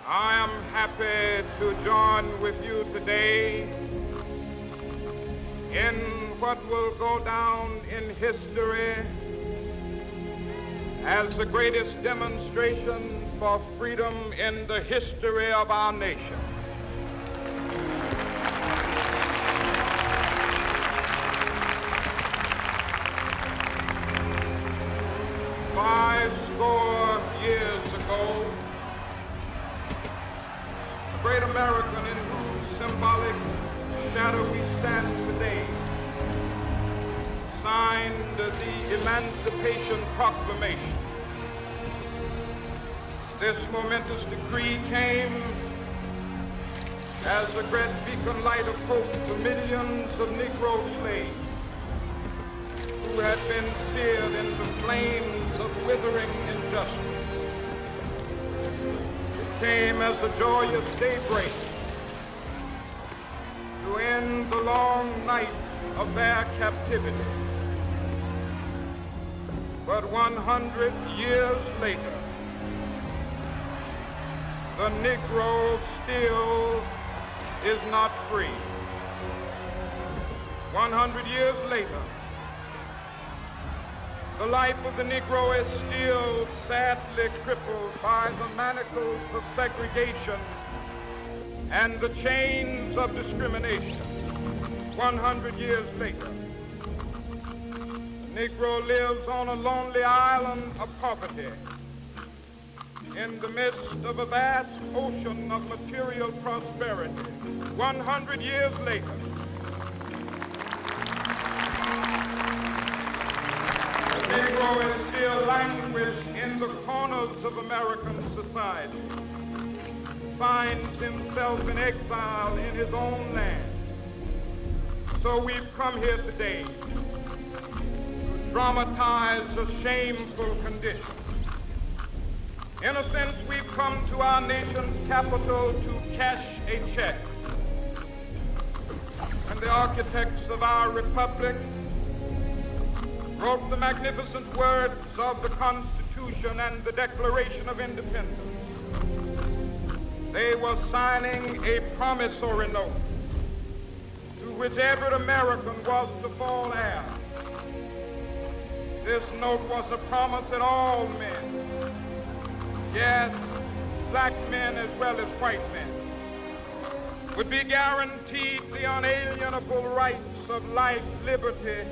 I am happy to join with you today in what will go down in history as the greatest demonstration for freedom in the history of our nation. Fourscore years ago, the great American in whose symbolic shadow we stand today signed the Emancipation Proclamation. This momentous decree came as a great beacon light of hope to millions of Negro slaves who had been seared in the flames of withering injustice. It came as a joyous daybreak to end the long night of their captivity. But 100 years later, the Negro still is not free. 100 years later, the life of the Negro is still sadly crippled by the manacles of segregation and the chains of discrimination. 100 years later, the Negro lives on a lonely island of poverty in the midst of a vast ocean of material prosperity. 100 years later, the Negro is still languished in the corners of American society, finds himself in exile in his own land. So we've come here today to dramatize a shameful condition. In a sense, we've come to our nation's capital to cash a check. And the architects of our republic wrote the magnificent words of the Constitution and the Declaration of Independence. They were signing a promissory note to which every American was to fall heir. This note was a promise that all men, yes, black men as well as white men, would be guaranteed the unalienable rights of life, liberty,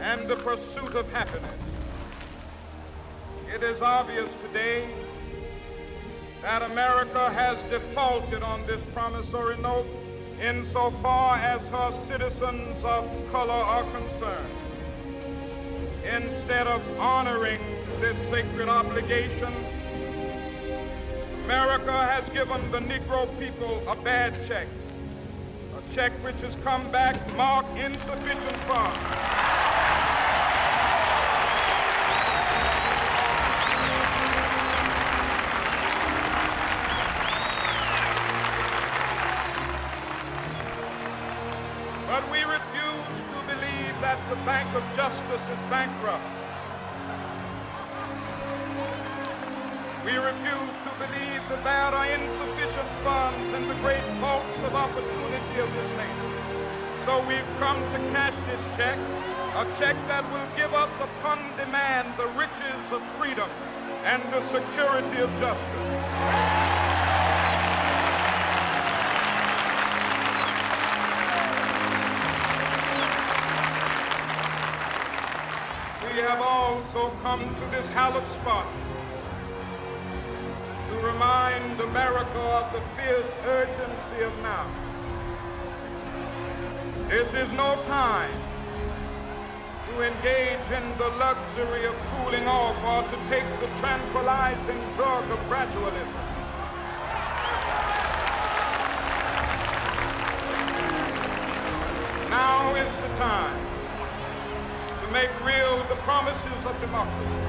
and the pursuit of happiness. It is obvious today that America has defaulted on this promissory note insofar as her citizens of color are concerned. Instead of honoring this sacred obligation, America has given the Negro people a bad check, a check which has come back marked insufficient funds. But we refuse to believe that the Bank of Justice is bankrupt. We refuse to believe that there are insufficient funds in the great vaults of opportunity of this nation. So we've come to cash this check, a check that will give us upon demand the riches of freedom and the security of justice. We have also come to this hallowed spot to remind America of the fierce urgency of now. This is no time to engage in the luxury of cooling off or to take the tranquilizing drug of gradualism. Now is the time to make real the promises of democracy.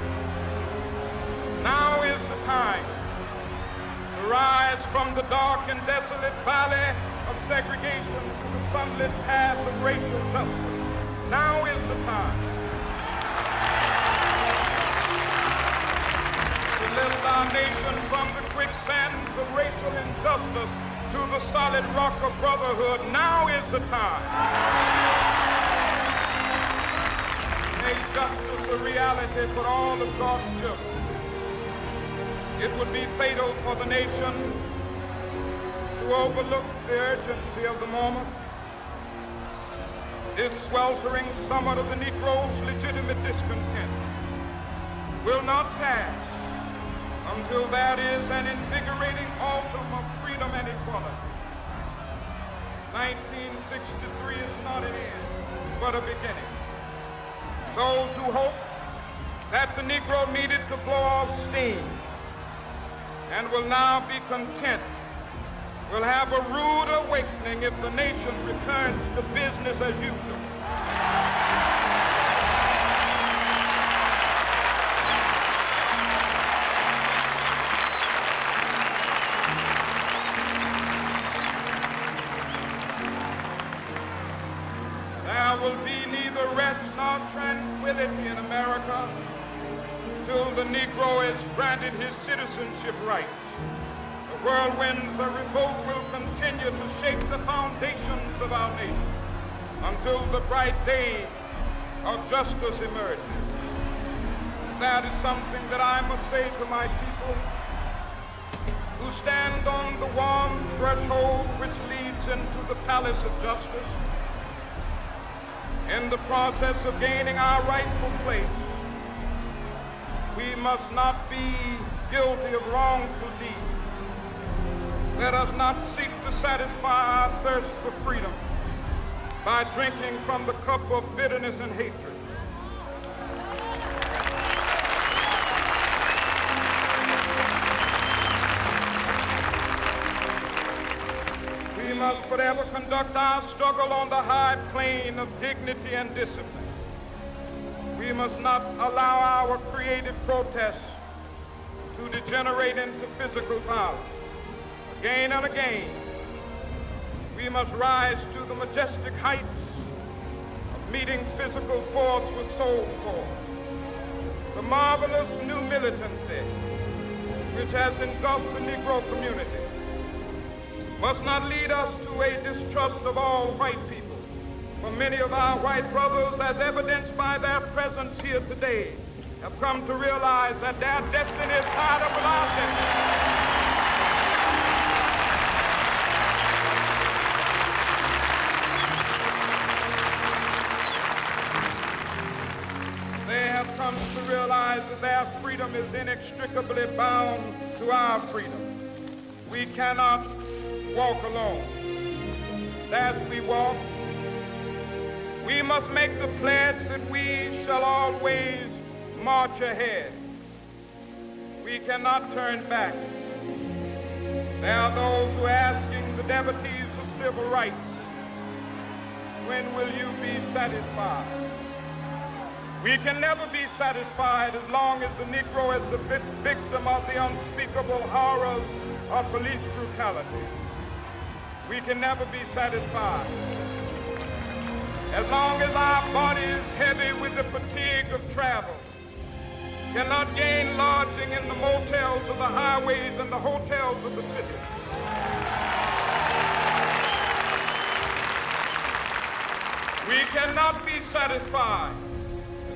Now is the time to rise from the dark and desolate valley of segregation to the sunlit path of racial justice. Now is the time to lift our nation from the quicksands of racial justice to the solid rock of brotherhood. Now is the time. Make justice a reality for all of God's children. It would be fatal for the nation to overlook the urgency of the moment. This sweltering summit of the Negro's legitimate discontent will not pass until there is an invigorating autumn of freedom and equality. 1963 is not an end, but a beginning. Those who hope that the Negro needed to blow off steam and will now be content will have a rude awakening if the nation returns to business as usual. There will be neither rest nor tranquility in America till the Negro is granted his citizenship rights. The whirlwinds of revolt will continue to shake the foundations of our nation until the bright day of justice emerges. That is something that I must say to my people who stand on the warm threshold which leads into the palace of justice. In the process of gaining our rightful place, we must not be guilty of wrongful deeds. Let us not seek to satisfy our thirst for freedom by drinking from the cup of bitterness and hatred. We must forever conduct our struggle on the high plane of dignity and discipline. We must not allow our creative protests to degenerate into physical violence. Again and again, we must rise to the majestic heights of meeting physical force with soul force. The marvelous new militancy which has engulfed the Negro community must not lead us to a distrust of all white people. For many of our white brothers, as evidenced by their presence here today, have come to realize that their destiny is tied up with our destiny. They have come to realize that their freedom is inextricably bound to our freedom. We cannot walk alone. As we walk, we must make the pledge that we shall always march ahead. We cannot turn back. There are those who are asking the devotees of civil rights, when will you be satisfied? We can never be satisfied as long as the Negro is the victim of the unspeakable horrors of police brutality. We can never be satisfied as long as our body is heavy with the fatigue of travel, cannot gain lodging in the motels of the highways and the hotels of the city. We cannot be satisfied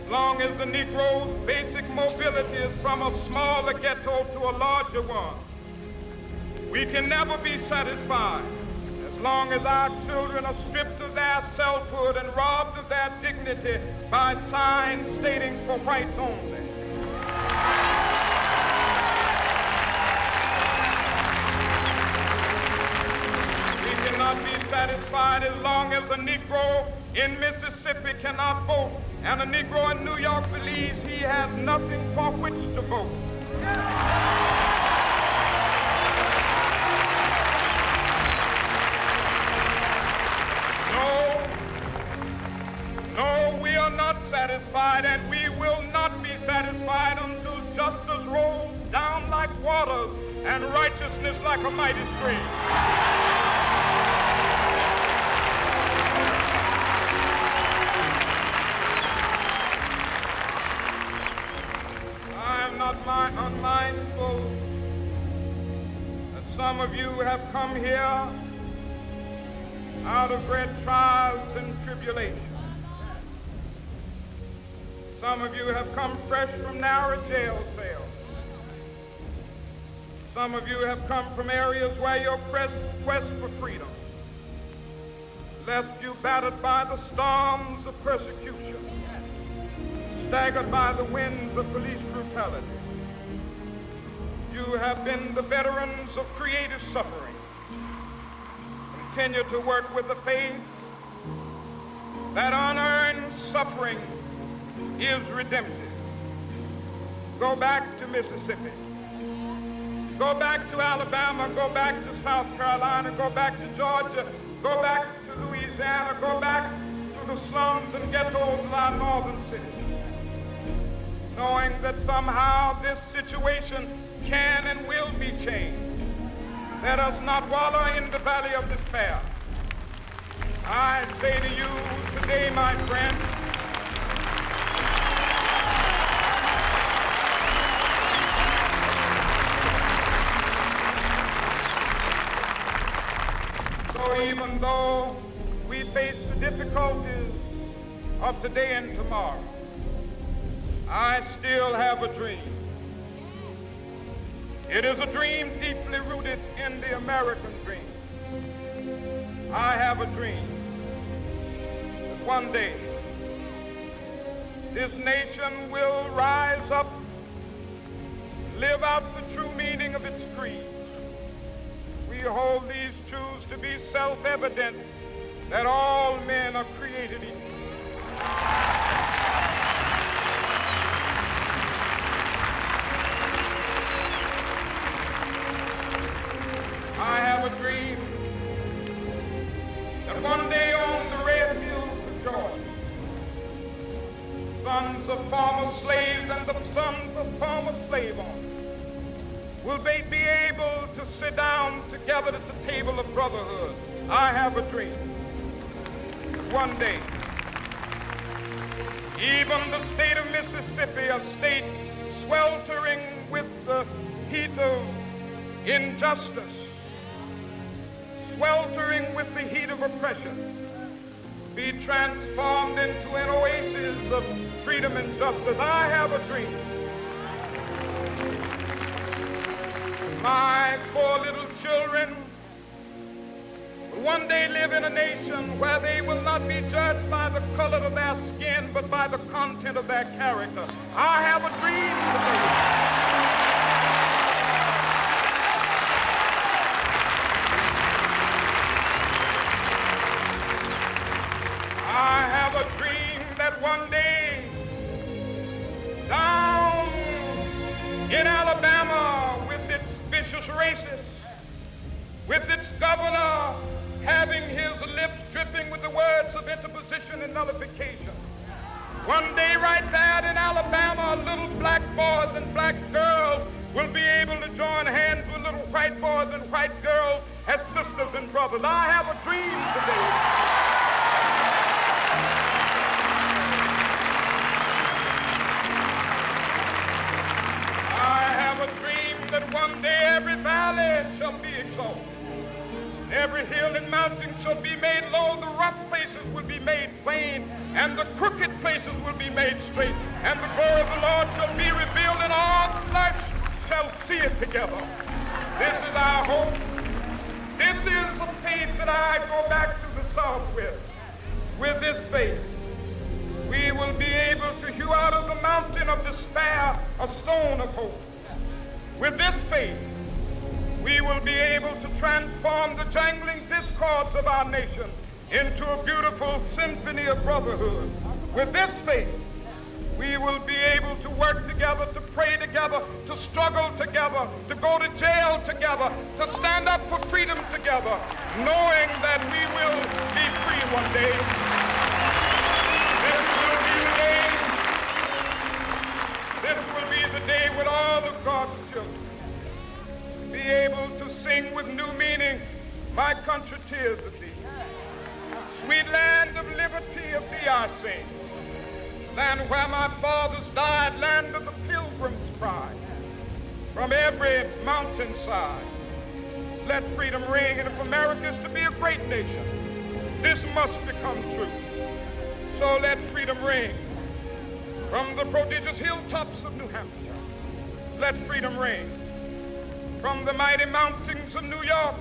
as long as the Negro's basic mobility is from a smaller ghetto to a larger one. We can never be satisfied as long as our children are stripped of their selfhood and robbed of their dignity by signs stating for whites only. We cannot be satisfied as long as a Negro in Mississippi cannot vote and a Negro in New York believes he has nothing for which to vote. No, we are not satisfied, and we will not be satisfied until justice rolls down like waters and righteousness like a mighty stream. I am not unmindful that Some of you have come here out of great trials and tribulations. Some of you have come fresh from narrow jail cells. Some of you have come from areas where your quest for freedom left you battered by the storms of persecution, staggered by the winds of police brutality. You have been the veterans of creative suffering. Continue to work with the faith that unearned suffering is redemptive. Go back to Mississippi. Go back to Alabama. Go back to South Carolina. Go back to Georgia. Go back to Louisiana. Go back to the slums and ghettos of our northern cities, knowing that somehow this situation can and will be changed. Let us not wallow in the valley of despair. I say to you today, my friends, so even though we face the difficulties of today and tomorrow, I still have a dream. It is a dream deeply rooted in the American dream. I have a dream that one day this nation will rise up, live out the true meaning of its creed. We hold these truths to be self-evident, that all men are created equal. I have a dream that one day on the red hills of Georgia, sons of former slaves and the sons of former slave owners will be able to sit down together at the table of brotherhood. I have a dream that one day, even the state of Mississippi, a state sweltering with the heat of injustice, sweltering with the heat of oppression, be transformed into an oasis of freedom and justice. I have a dream. My poor little children will one day live in a nation where they will not be judged by the color of their skin, but by the content of their character. I have a dream today. I have a dream that one day down in Alabama, with its vicious racists, with its governor having his lips dripping with the words of interposition and nullification, one day right there in Alabama, little black boys and black girls will be able to join hands with little white boys and white girls as sisters and brothers. I have a dream today. That one day every valley shall be exalted, every hill and mountain shall be made low, the rough places will be made plain, and the crooked places will be made straight, and the glory of the Lord shall be revealed, and all flesh shall see it together. This is our hope. This is the faith that I go back to the South with. With this faith, we will be able to hew out of the mountain of despair a stone of hope. With this faith, we will be able to transform the jangling discords of our nation into a beautiful symphony of brotherhood. With this faith, we will be able to work together, to pray together, to struggle together, to go to jail together, to stand up for freedom together, knowing that we will be free one day. This will be the day when all of God's children be able to sing with new meaning, my country, tears of thee. Sweet land of liberty, of thee I sing. Land where my fathers died, land of the pilgrim's pride. From every mountainside, let freedom ring. And if America is to be a great nation, this must become true. So let freedom ring from the prodigious hilltops of New Hampshire. Let freedom ring from the mighty mountains of New York.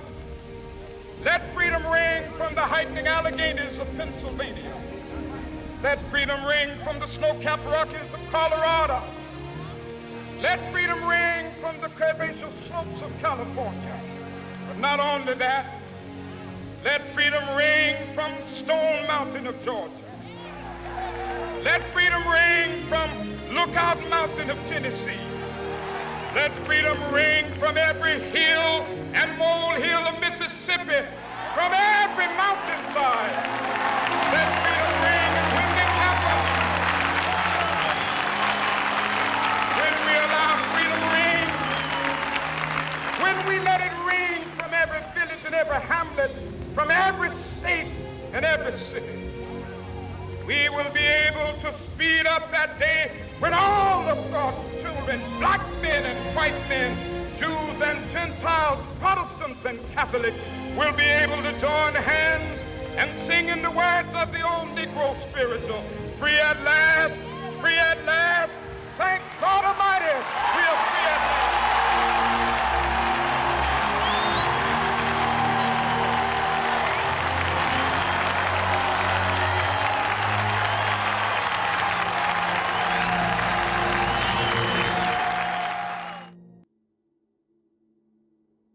Let freedom ring from the hiking Alleghenies of Pennsylvania. Let freedom ring from the snow-capped Rockies of Colorado. Let freedom ring from the curvaceous slopes of California. But not only that, let freedom ring from Stone Mountain of Georgia. Let freedom ring from Lookout Mountain of Tennessee. Let freedom ring from every hill and molehill of Mississippi, from every mountainside. Let freedom ring, and when it happens, when we allow freedom ring, when we let it ring from every village and every hamlet, from every state and every city, we will be able to speed up that day when all of God's children, black men and white men, Jews and Gentiles, Protestants and Catholics, will be able to join hands and sing in the words of the old Negro spiritual, free at last, thank God Almighty.